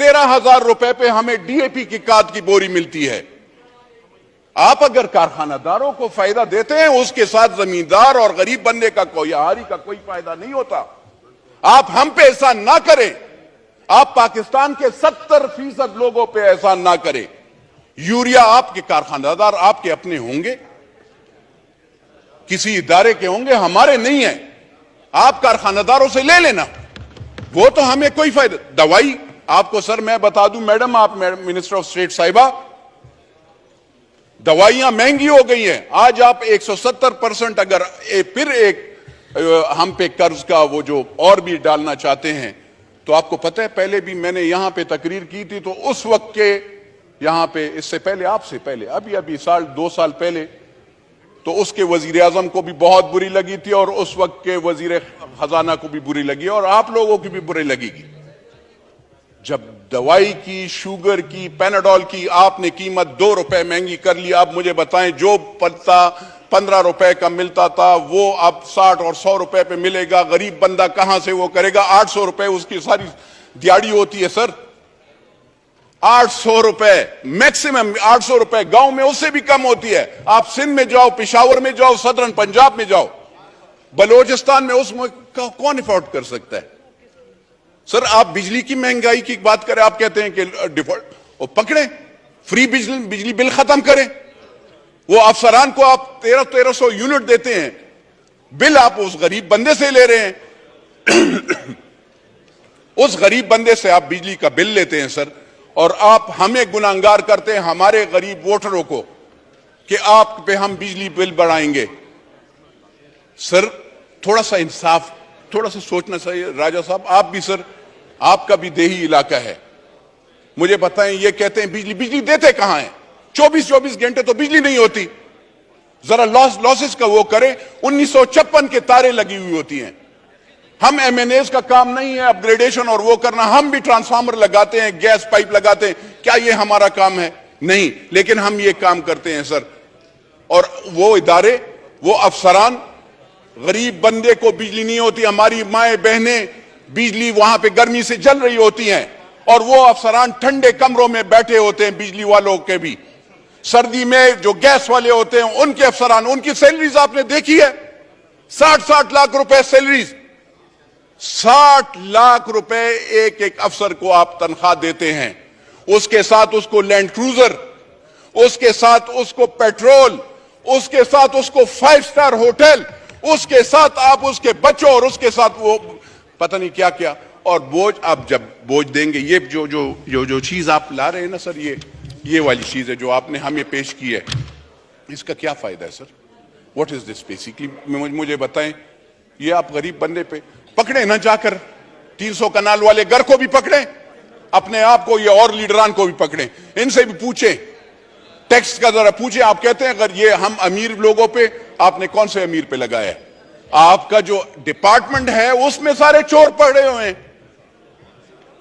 13,000 रुपए पे हमें डीएपी की खाद की बोरी मिलती है। आप अगर कारखानादारों को फायदा देते हैं, उसके साथ जमींदार और गरीब बनने का कोई आहारी का कोई फायदा नहीं होता। आप हम पे एहसान ना करें, आप पाकिस्तान के 70% लोगों पे एहसान ना करें। यूरिया आपके कारखानादार आपके अपने होंगे, किसी इदारे के होंगे, हमारे नहीं है। आप कारखानादारों से ले लेना, वो तो हमें कोई फायदा। दवाई आपको सर मैं बता दूं मैडम, आप मिनिस्टर ऑफ स्टेट साहिबा, दवाइयां महंगी हो गई हैं। आज आप 170% अगर फिर एक हम पे कर्ज का वो जो और भी डालना चाहते हैं, तो आपको पता है पहले भी मैंने यहां पे तकरीर की थी, तो उस वक्त के यहां पे, इससे पहले आपसे पहले अभी साल 2 साल पहले, तो उसके वजीर आजम को भी बहुत बुरी लगी थी और उस वक्त के वजीर खजाना को भी बुरी लगी और आप लोगों की भी बुरी लगेगी। जब दवाई की, शुगर की, पैनाडोल की आपने कीमत 2 रुपए महंगी कर ली। आप मुझे बताएं, जो पत्ता 15 रुपए का मिलता था वो अब 60 और 100 रुपए पे मिलेगा। गरीब बंदा कहां से वो करेगा? 800 रुपए उसकी सारी दिहाड़ी होती है सर, 800 रुपए मैक्सिमम, 800 रुपए। गांव में उससे भी कम होती है। आप सिंध में जाओ, पेशावर में जाओ, सदरन पंजाब में जाओ, बलोचिस्तान में उसमें कौन अफोर्ड कर सकता है? सर आप बिजली की महंगाई की बात करें, आप कहते हैं कि डिफॉल्ट, वो पकड़े, फ्री बिजली बिल खत्म करें। वो अफसरान को आप 1300 यूनिट देते हैं, बिल आप उस गरीब बंदे से ले रहे हैं। उस गरीब बंदे से आप बिजली का बिल लेते हैं सर, और आप हमें गुनाहगार करते हैं, हमारे गरीब वोटरों को, कि आप पे हम बिजली बिल बढ़ाएंगे। सर थोड़ा सा इंसाफ, थोड़ा सा सोचना चाहिए। राजा साहब आप भी सर, आपका भी देही इलाका है, मुझे बताएं, ये कहते हैं बिजली देते कहां हैं? 24 घंटे तो बिजली नहीं होती। जरा लॉसेस का वो करें। 1956 के तारे लगी हुई होती हैं। हम एमएनएस का काम नहीं है अपग्रेडेशन और वो करना, हम भी ट्रांसफार्मर लगाते हैं, गैस पाइप लगाते हैं, क्या ये हमारा काम है? नहीं, लेकिन हम ये काम करते हैं सर। और वो इदारे, वो अफसरान, गरीब बंदे को बिजली नहीं होती, हमारी माएं बहनें बिजली वहां पे गर्मी से जल रही होती हैं, और वो अफसरान ठंडे कमरों में बैठे होते हैं, बिजली वालों के भी। सर्दी में जो गैस वाले होते हैं उनके अफसरान, उनकी सैलरीज आपने देखी है, 60 लाख रुपए सैलरीज। 60 लाख रुपए एक एक अफसर को आप तनख्वाह देते हैं। उसके साथ उसको लैंड क्रूजर, उसके साथ उसको पेट्रोल, उसके साथ उसको 5 स्टार होटल, उसके साथ आप उसके बच्चों और उसके साथ वो पता नहीं क्या क्या। और बोझ, आप जब बोझ देंगे, ये जो चीज आप ला रहे हैं ना सर, ये वाली चीज है जो आपने हमें पेश की है, इसका क्या फायदा है sir? What is this basically? मुझे बताएं। ये आप गरीब बंदे पे पकड़े ना, जाकर 300 कनाल वाले घर को भी पकड़े, अपने आप को, ये और लीडरान को भी पकड़े, इनसे भी पूछे, टैक्स का जरा पूछे। आप कहते हैं अगर ये हम अमीर लोगों पे, आपने कौन से अमीर पे लगाया है? आपका जो डिपार्टमेंट है उसमें सारे चोर पड़े हुए हैं।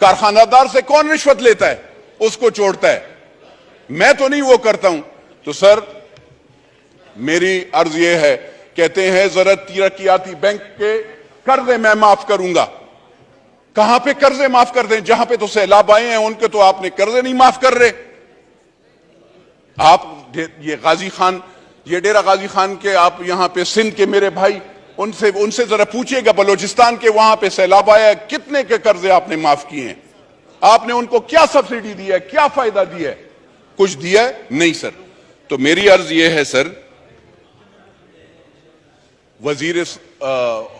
कारखानादार से कौन रिश्वत लेता है? उसको छोड़ता है। मैं तो नहीं वो करता हूं। तो सर मेरी अर्ज ये है, कहते हैं जरूरत तरक्याती बैंक के कर्जे मैं माफ करूंगा। कहां पे कर्जे माफ कर दें? जहां पे तो सैलाब आए हैं उनके तो आपने कर्जे नहीं माफ कर रहे। आप ये गाजी खान, ये डेरा गाजी खान के, आप यहां पे सिंध के मेरे भाई, उनसे जरा पूछिएगा, बलोचिस्तान के वहां पे सैलाब आया, कितने के कर्जे आपने माफ किए हैं? आपने उनको क्या सब्सिडी दी है, क्या फायदा दिया है? कुछ दिया है? नहीं सर। तो मेरी अर्ज यह है सर, वजीर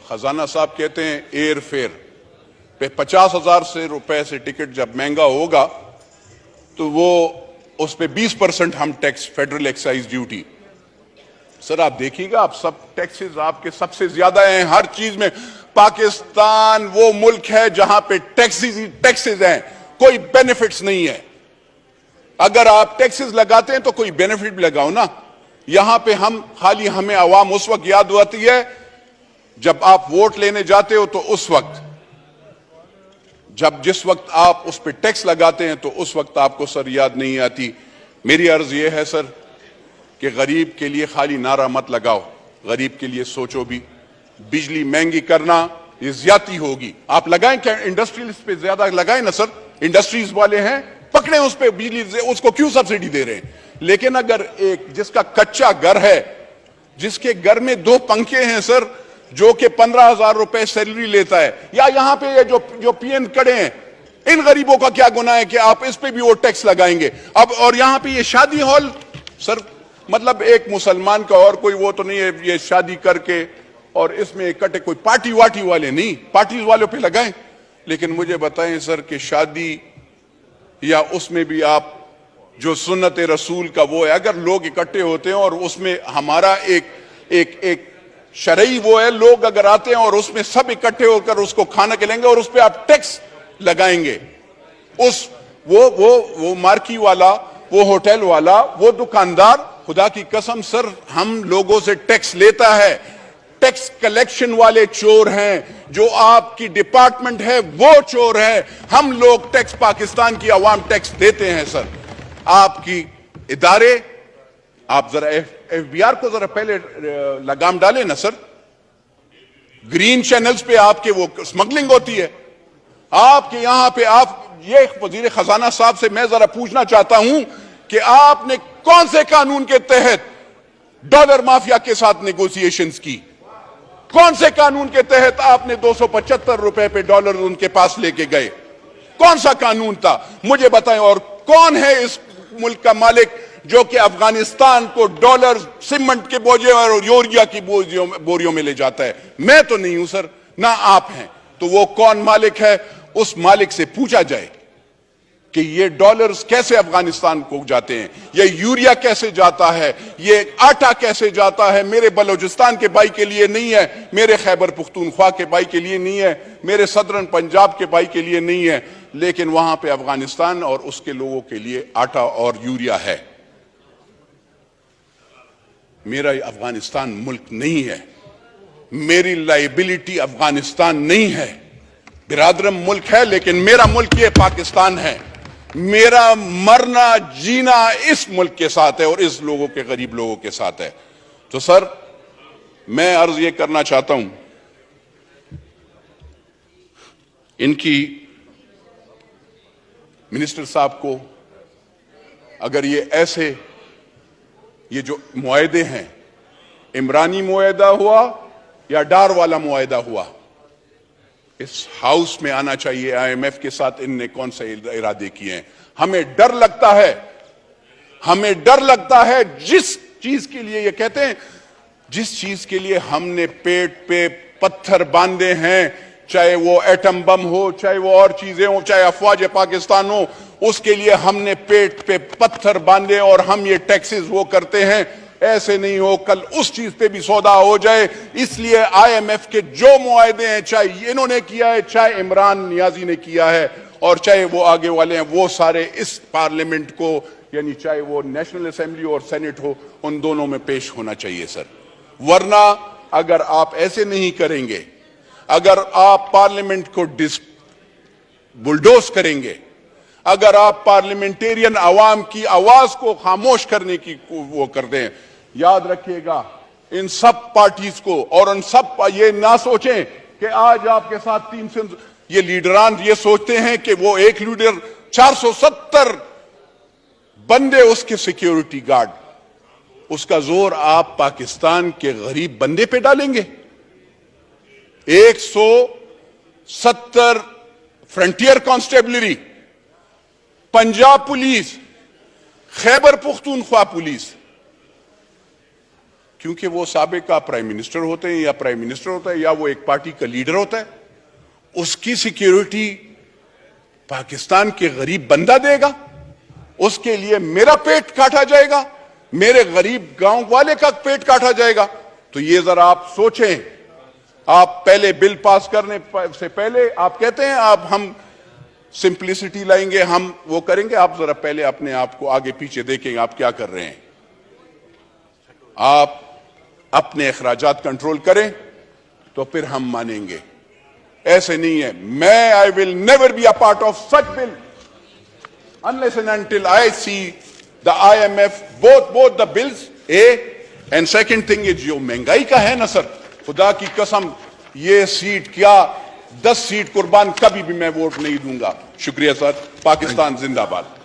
खजाना साहब कहते हैं एयर फेयर पे 50,000 रुपए से टिकट जब महंगा होगा तो वो उस पे 20% हम tax, federal excise duty. Sir आप देखिएगा, आप सब टैक्सेस आपके सबसे ज्यादा हैं हर चीज में। पाकिस्तान वो मुल्क है जहां पे टैक्सेस हैं, कोई बेनिफिट्स नहीं है। अगर आप टैक्सेस लगाते हैं तो कोई बेनिफिट भी लगाओ ना। यहां पे हम खाली, हमें आवाम उस वक्त याद आती है जब आप वोट लेने जाते हो, तो उस वक्त जिस वक्त आप उस पर टैक्स लगाते हैं तो उस वक्त आपको सर याद नहीं आती। मेरी अर्ज यह है सर कि गरीब के लिए खाली नारा मत लगाओ, गरीब के लिए सोचो भी। बिजली महंगी करना ये ज्यादती होगी। आप लगाएं क्या इंडस्ट्रियलिस्ट पे ज्यादा लगाएं ना सर, इंडस्ट्रीज वाले हैं, पकड़े उस पे बिजली से, उसको क्यों सब्सिडी दे रहे हैं? लेकिन अगर एक जिसका कच्चा घर है, जिसके घर में 2 पंखे हैं सर, जो कि 15,000 रुपए सैलरी लेता है, या यहां पे ये जो पीएन खड़े हैं, इन गरीबों का क्या गुनाह है कि आप इस पे भी वो टैक्स लगाएंगे? अब और यहां पे ये शादी हॉल सर, मतलब एक मुसलमान का और कोई वो तो नहीं है, ये शादी करके और इसमें इकट्ठे कोई पार्टी वाटी वाले नहीं, पार्टी वालों पे लगाएं। लेकिन मुझे बताएं सर कि शादी या उसमें भी आप जो सुन्नत रसूल का वो है, अगर लोग इकट्ठे होते हैं और उसमें हमारा एक शरई वो है, लोग अगर आते हैं और उसमें सब इकट्ठे होकर उसको खाना खिलाएंगे और उस पर आप टैक्स लगाएंगे, उस वो मार्की वाला, वो होटल वाला, वो दुकानदार, खुदा की कसम सर हम लोगों से टैक्स लेता है। टैक्स कलेक्शन वाले चोर हैं, जो आपकी डिपार्टमेंट है वो चोर है। हम लोग टैक्स, पाकिस्तान की आवाम टैक्स देते हैं सर। आपकी इदारे, आप जरा एफबीआर को जरा पहले लगाम डालें ना सर। ग्रीन चैनल्स पे आपके वो स्मगलिंग होती है, आपके यहां पे आप, ये वजीर खजाना साहब से मैं जरा पूछना चाहता हूं कि आपने कौन से कानून के तहत डॉलर माफिया के साथ नेगोशिएशंस की? कौन से कानून के तहत आपने 275 रुपए पे डॉलर उनके पास लेके गए? कौन सा कानून था मुझे बताएं। और कौन है इस मुल्क का मालिक जो कि अफगानिस्तान को डॉलर सीमेंट के बोझे और यूरिया की बोरियों में ले जाता है? मैं तो नहीं हूं सर, ना आप हैं। तो वो कौन मालिक है? उस मालिक से पूछा जाए कि ये डॉलर्स कैसे अफगानिस्तान को जाते हैं, ये यूरिया कैसे जाता है, ये आटा कैसे जाता है। मेरे बलोचिस्तान के भाई के लिए नहीं है, मेरे खैबर पुख्तूनख्वा के भाई के लिए नहीं है, मेरे सदरन पंजाब के भाई के लिए नहीं है, लेकिन वहां पे अफगानिस्तान और उसके लोगों के लिए आटा और यूरिया है। मेरा अफगानिस्तान मुल्क नहीं है, मेरी लाइबिलिटी अफगानिस्तान नहीं है। बिरादरम मुल्क है, लेकिन मेरा मुल्क ये पाकिस्तान है। मेरा मरना जीना इस मुल्क के साथ है और इस लोगों के, गरीब लोगों के साथ है। तो सर मैं अर्ज ये करना चाहता हूं, इनकी मिनिस्टर साहब को, अगर ये ऐसे ये जो मुआहदे हैं, इमरानी मुआहदा हुआ या डार वाला मुआहदा हुआ, इस हाउस में आना चाहिए। आईएमएफ के साथ इनने कौन से इरादे किए हैं? हमें डर लगता है, हमें डर लगता है जिस चीज के लिए ये कहते हैं, जिस चीज के लिए हमने पेट पे पत्थर बांधे हैं, चाहे वो एटम बम हो, चाहे वो और चीजें हो, चाहे अफवाज पाकिस्तान हो, उसके लिए हमने पेट पे पत्थर बांधे और हम ये टैक्सेस वो करते हैं। ऐसे नहीं हो कल उस चीज पे भी सौदा हो जाए। इसलिए आईएमएफ के जो मुआहदे हैं, चाहे इन्होंने किया है, चाहे इमरान नियाजी ने किया है, और चाहे वो आगे वाले हैं, वो सारे इस पार्लियामेंट को, यानी चाहे वो नेशनल असेंबली और सेनेट हो, उन दोनों में पेश होना चाहिए सर। वरना अगर आप ऐसे नहीं करेंगे, अगर आप पार्लियामेंट को बुलडोज करेंगे, अगर आप पार्लियामेंटेरियन आवाम की आवाज को खामोश करने की वो कर दें, याद रखिएगा इन सब पार्टीज को, और उन सब ये ना सोचें कि आज आपके साथ 300 ये लीडरान ये सोचते हैं कि वो एक लीडर 470 बंदे उसके सिक्योरिटी गार्ड, उसका जोर आप पाकिस्तान के गरीब बंदे पे डालेंगे। 170 frontier constabulary, Punjab police, Khyber Pakhtunkhwa police, क्योंकि वो साबिका प्राइम मिनिस्टर होते हैं या प्राइम मिनिस्टर होता है या वो एक पार्टी का लीडर होता है, उसकी सिक्योरिटी पाकिस्तान के गरीब बंदा देगा। उसके लिए मेरा पेट काटा जाएगा, मेरे गरीब गांव वाले का पेट काटा जाएगा। तो ये जरा आप सोचें। आप पहले बिल पास करने से पहले आप कहते हैं आप हम सिंप्लिसिटी लाएंगे, हम वो करेंगे। आप जरा पहले अपने आप को आगे पीछे देखें आप क्या कर रहे हैं। आप अपने अखराजात कंट्रोल करें तो फिर हम मानेंगे। ऐसे नहीं है। मैं I will never be a part of such bill unless and until I see the IMF both the bills and second thing is जो महंगाई का है ना सर, खुदा की कसम ये सीट क्या 10 सीट कुर्बान कभी भी मैं वोट नहीं दूंगा। शुक्रिया सर। पाकिस्तान जिंदाबाद।